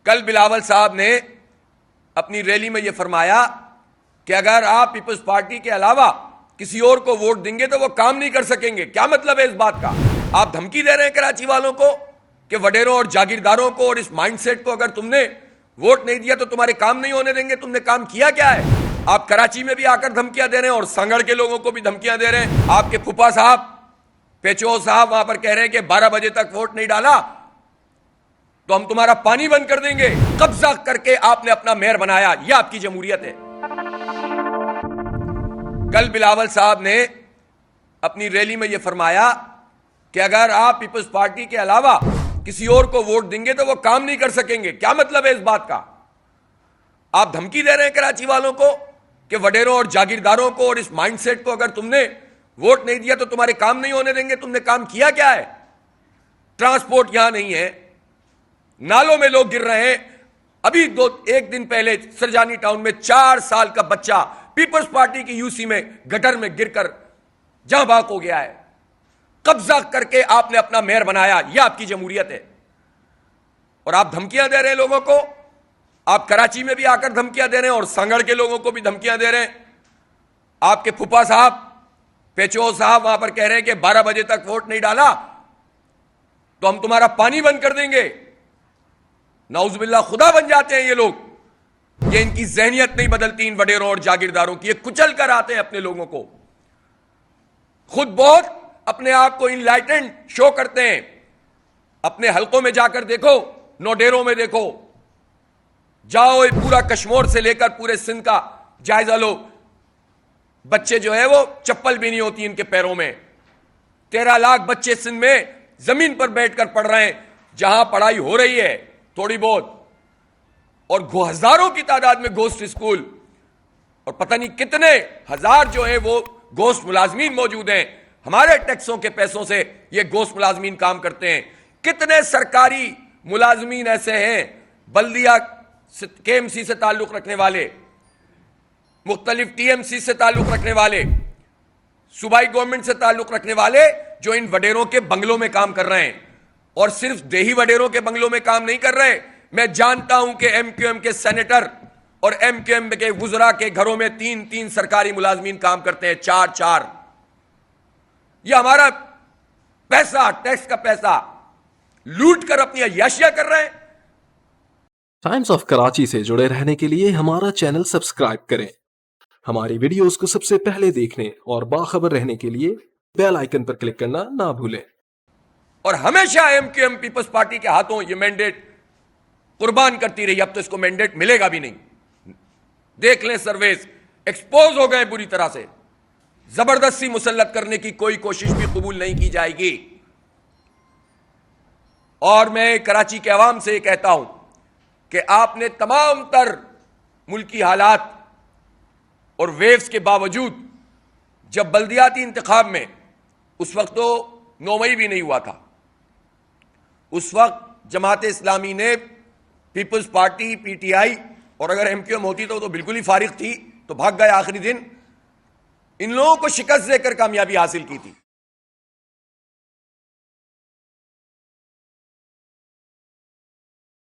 کل بلاول صاحب نے اپنی ریلی میں یہ فرمایا کہ اگر آپ پیپلز پارٹی کے علاوہ کسی اور کو ووٹ دیں گے تو وہ کام نہیں کر سکیں گے. کیا مطلب ہے اس بات کا؟ آپ دھمکی دے رہے ہیں کراچی والوں کو کہ وڈیروں اور جاگیرداروں کو اور اس مائنڈ سیٹ کو اگر تم نے ووٹ نہیں دیا تو تمہارے کام نہیں ہونے دیں گے. تم نے کام کیا کیا ہے؟ آپ کراچی میں بھی آ کر دھمکیاں دے رہے ہیں اور سنگڑ کے لوگوں کو بھی دھمکیاں دے رہے ہیں. آپ کے پھپھا صاحب پیچو صاحب وہاں پر کہہ رہے ہیں کہ 12 بجے تک ووٹ نہیں ڈالا تو ہم تمہارا پانی بند کر دیں گے. قبضہ کر کے آپ نے اپنا میئر بنایا. یہ آپ کی جمہوریت ہے. کل بلاول صاحب نے اپنی ریلی میں یہ فرمایا کہ اگر آپ پیپلز پارٹی کے علاوہ کسی اور کو ووٹ دیں گے تو وہ کام نہیں کر سکیں گے. کیا مطلب ہے اس بات کا؟ آپ دھمکی دے رہے ہیں کراچی والوں کو کہ وڈیروں اور جاگیرداروں کو اور اس مائنڈ سیٹ کو اگر تم نے ووٹ نہیں دیا تو تمہارے کام نہیں ہونے دیں گے. تم نے کام کیا کیا ہے؟ ٹرانسپورٹ یہاں نہیں ہے, نالوں میں لوگ گر رہے ہیں. ابھی ایک دن پہلے سرجانی ٹاؤن میں 4 سال کا بچہ پیپلز پارٹی کی یوسی میں گٹر میں گر کر جہاں بھاگ ہو گیا ہے. قبضہ کر کے آپ نے اپنا میئر بنایا. یہ آپ کی جمہوریت ہے. اور آپ دھمکیاں دے رہے ہیں لوگوں کو. آپ کراچی میں بھی آ کر دھمکیاں دے رہے ہیں اور سنگڑ کے لوگوں کو بھی دھمکیاں دے رہے ہیں. آپ کے پھپھا صاحب پیچو صاحب وہاں پر کہہ رہے ہیں کہ 12 بجے تک ووٹ نہیں ڈالا تو ہم تمہارا پانی بند کر دیں گے. نعوذ باللہ خدا بن جاتے ہیں یہ لوگ. یہ ان کی ذہنیت نہیں بدلتی ان وڈیروں اور جاگیرداروں کی. یہ کچل کر آتے ہیں اپنے لوگوں کو. خود بہت اپنے آپ کو انلائٹنڈ شو کرتے ہیں. اپنے حلقوں میں جا کر دیکھو, نوڈیروں میں دیکھو, جاؤ پورا کشمور سے لے کر پورے سندھ کا جائزہ لو. بچے جو ہے وہ چپل بھی نہیں ہوتی ان کے پیروں میں. 13 لاکھ بچے سندھ میں زمین پر بیٹھ کر پڑھ رہے ہیں جہاں پڑھائی ہو رہی ہے تھوڑی بہت, اور ہزاروں کی تعداد میں گوسٹ اسکول, اور پتہ نہیں کتنے ہزار جو ہیں وہ گوسٹ ملازمین موجود ہیں. ہمارے ٹیکسوں کے پیسوں سے یہ گوسٹ ملازمین کام کرتے ہیں. کتنے سرکاری ملازمین ایسے ہیں, بلدیہ کے ایم سی سے تعلق رکھنے والے, مختلف ٹی ایم سی سے تعلق رکھنے والے, صوبائی گورنمنٹ سے تعلق رکھنے والے, جو ان وڈیروں کے بنگلوں میں کام کر رہے ہیں. اور صرف دیہی وڈیروں کے بنگلوں میں کام نہیں کر رہے. میں جانتا ہوں کہ ایم کیو ایم کے سینیٹر اور ایم کیو ایم کے وزراء کے گھروں میں 3 سرکاری ملازمین کام کرتے ہیں, 4. یہ ہمارا پیسہ, ٹیکس کا پیسہ لوٹ کر اپنی عیاشیاں کر رہے ہیں. ٹائمز آف کراچی سے جڑے رہنے کے لیے ہمارا چینل سبسکرائب کریں. ہماری ویڈیوز کو سب سے پہلے دیکھنے اور باخبر رہنے کے لیے بیل آئیکن پر کلک کرنا نہ بھولیں. اور ہمیشہ ایم کیو ایم پیپلز پارٹی کے ہاتھوں یہ مینڈیٹ قربان کرتی رہی. اب تو اس کو مینڈیٹ ملے گا بھی نہیں. دیکھ لیں سرویز ایکسپوز ہو گئے بری طرح سے. زبردستی مسلط کرنے کی کوئی کوشش بھی قبول نہیں کی جائے گی. اور میں کراچی کے عوام سے یہ کہتا ہوں کہ آپ نے تمام تر ملکی حالات اور ویوز کے باوجود, جب بلدیاتی انتخاب میں, اس وقت تو 9 مئی بھی نہیں ہوا تھا, اس وقت جماعت اسلامی نے پیپلز پارٹی پی ٹی آئی, اور اگر ایم کیو ایم ہوتی تو بالکل ہی فارغ تھی, تو بھاگ گئے آخری دن, ان لوگوں کو شکست دے کر کامیابی حاصل کی تھی.